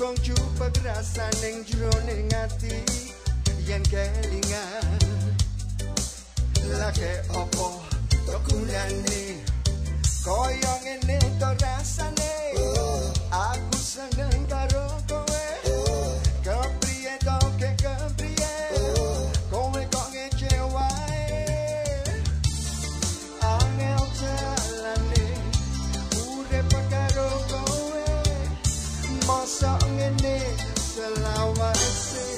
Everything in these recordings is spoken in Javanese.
kong jupag rasa ning jroning ati yen kelingan lake opo kegunane koyo ngene to rasane aku seneng karo kowe kepriye to kepriye kowe kok ngecewae angel jalane urip karo kowe mosok ngene selawase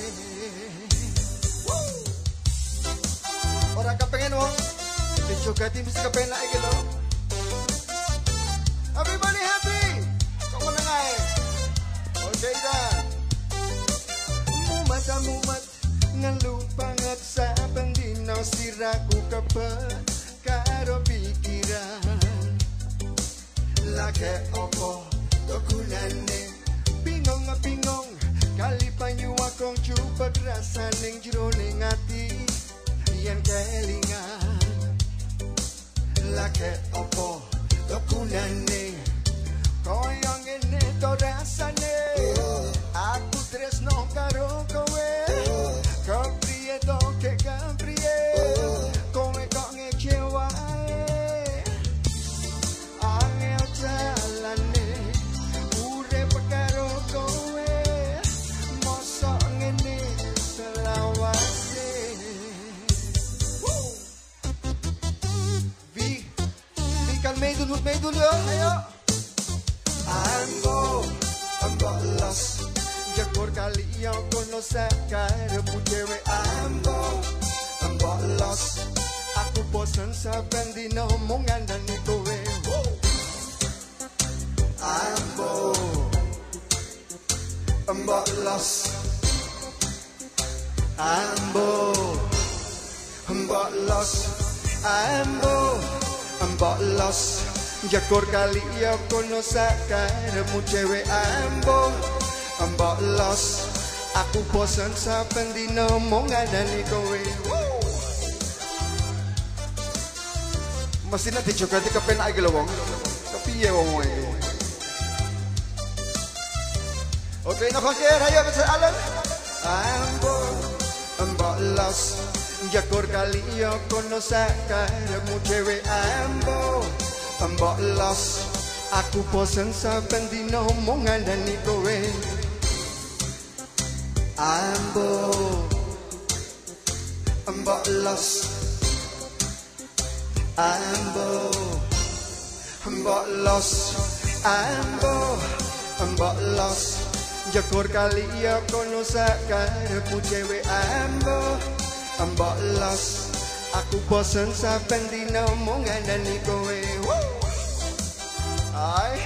ora kepengen wong dijogati mesti kepenak iki lho. Everybody happy? Kok meneng ae? Oke dah. Mumat ngelu banget saben dino siraku kebet karo pikiran. Lake opo gunane bingung kali panyu akong jupet rasaning jroning ati yen kelingan. Lake opo gunane koyo ngene to rasane aku tresno karo kowe kepriye to kepriye kowe kok ngecewae angel jalane urip karo kowe mosok ngene selawase Meidul yo, ayo. Ambok los, jakor kali yo kono sakarepmu dhewe ambok los. Aku bosen saben dina mung ngandani kowe. Ambok los. Ambok los. Ambok los jakor kali ya kono sakarepmu dhewe ambok los aku bosen saben dina mung ngandani kowe mesti nek dijogati kepenak iki lho wong kepiye wong iki oke nok ayo bisa alen ambok los jakor kali ya kono sakarepmu dhewe ambok los aku bosen saben dina mung ngandani kowe ambok los ambok los jakor kali ya kono sakarepmu dhewe ambok los aku bosen saben dina mung ngandani kowe ay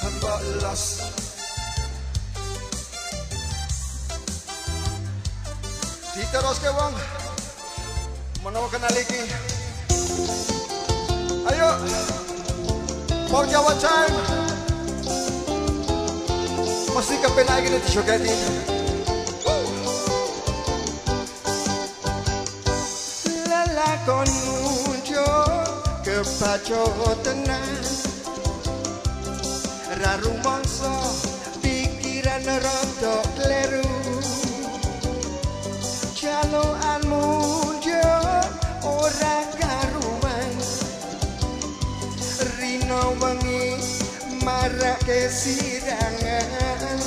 ambok los diteruske wong menawa kenal iki ayo mau Jawa time mesti kepenak iki dijogati lelakon muncul kebaco tenan ra rumangsa pikiran rada kleru jaloan muncul ora karuan rino wengi marake sirangan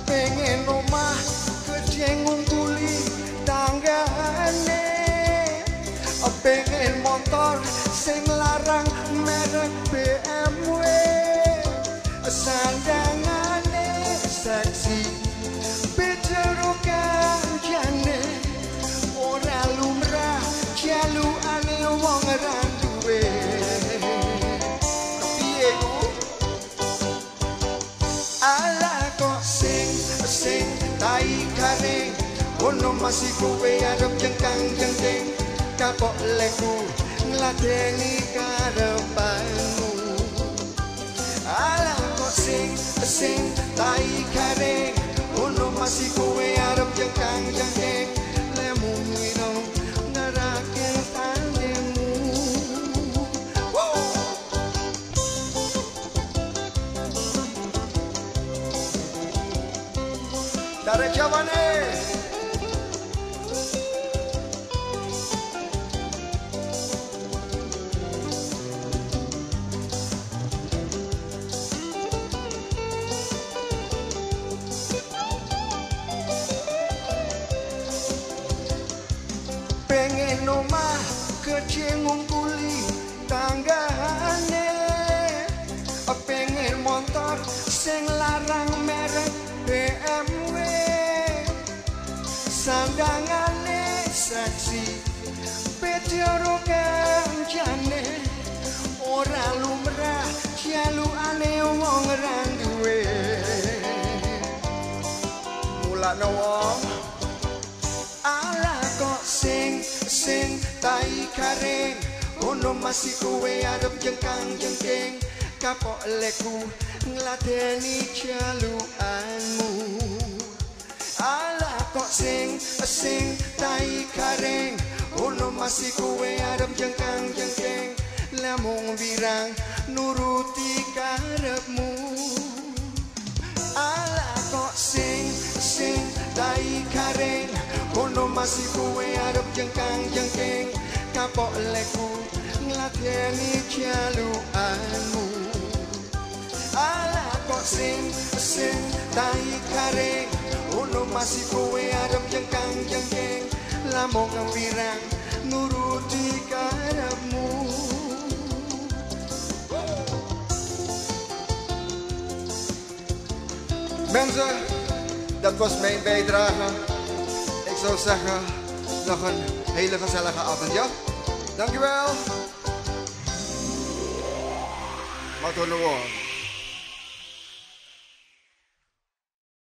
pengen omah gedhe ngumpuli tanggane pengen motor sing larang merek BMW sandangane seksi bicara kancane ora lumrah jalukane wong ra duwe kepiye ku ala kok sing tai kare ono masih kowe arep jengkang-jengking kapok leku ngladeni karepanmu ala kok sing tai kare ono masih kowe arep jengkang-jengking lemu ngino ngarake tandemu jawane. Pengen omah kecil ngumpuli tanggane, pengen motor sing larang merek BMW, sandangane seksi petero kancane, ora lumrah jalukane wong ra duwe. Mulane wong ala kok sing tai kareng, ono masih kowe arep jengkang-jengking, kapok leku ngladeni jalukanmu. Ala kok sing tai kareng, ono masih kowe arep jengkang-jengking, lamung wirang nuruti karepmu. Ala kok sing tai kareng, ono masih kowe arep jengkang-jengking, kapok leku ngladeni jalukanmu. Ala kok sing tai kareng, ono masih kowe arep jengkang-jengking, lamung wirang nuruti karepmu. Mensen, dat was mijn bijdrage. Ik zou zeggen, nog een hele gezellige avond, ja? Dankjewel. Wat een woord.